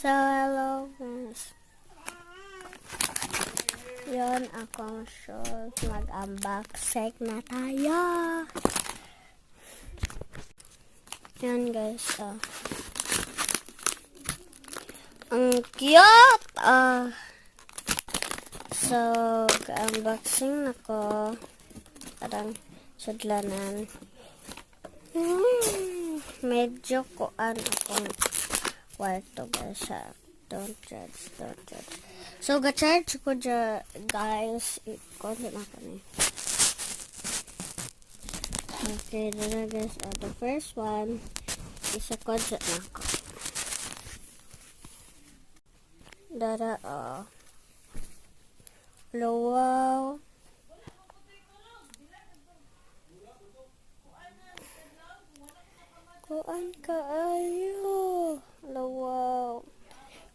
So, hello guys. Yun, akong shows. Mag-unboxing na tayo. Yun guys, ang cute! So, unboxing na ko. Parang sudlanan. Medyo kuan akong kwarto guys. Don't judge. So, ga-charge ko dyan, guys. I-content ako na. Okay, dala guys. The first one, isa-content na ako. Dara, wow. Kuan kaayo. Wow.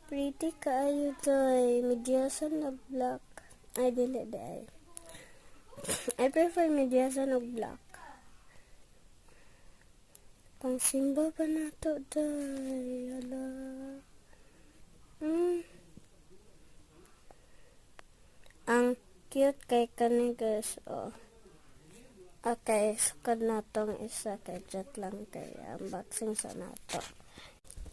Pretty kaayo toy. Medyasan na black. Ay, dili day. I prefer medyasan na black. Pang simba pa na to day. Hala. Ang cute kay kani guys. Okay, sukad na tong isa kay jet lang kay unboxing sa nato.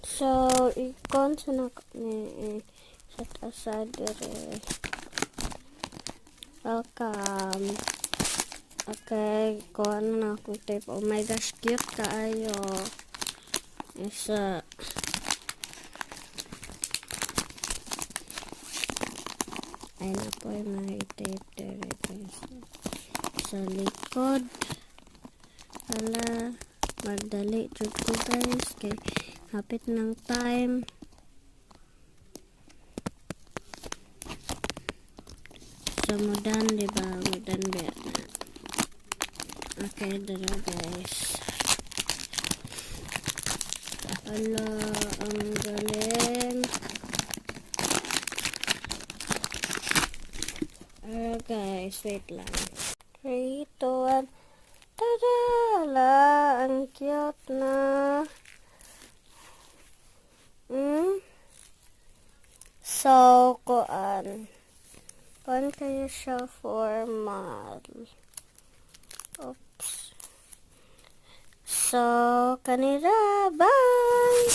So, ikon sa ni set aside dire. Welcome. Okay, kuha na akong tape. Oh my gosh, cute kaayo. Isa. Ay na po may tape dire guys. Sa likod. Hala, magdali jud ko guys kay hapit ng time. So mudan, diba? Mudan ba na. Okay, dala guys. Hala, ang galing. Guys, wait lang. 3, 2, 1. Tada! Hala, ang cute na. So, kuan kayo siya formal. Oops. So, kanira. Bye!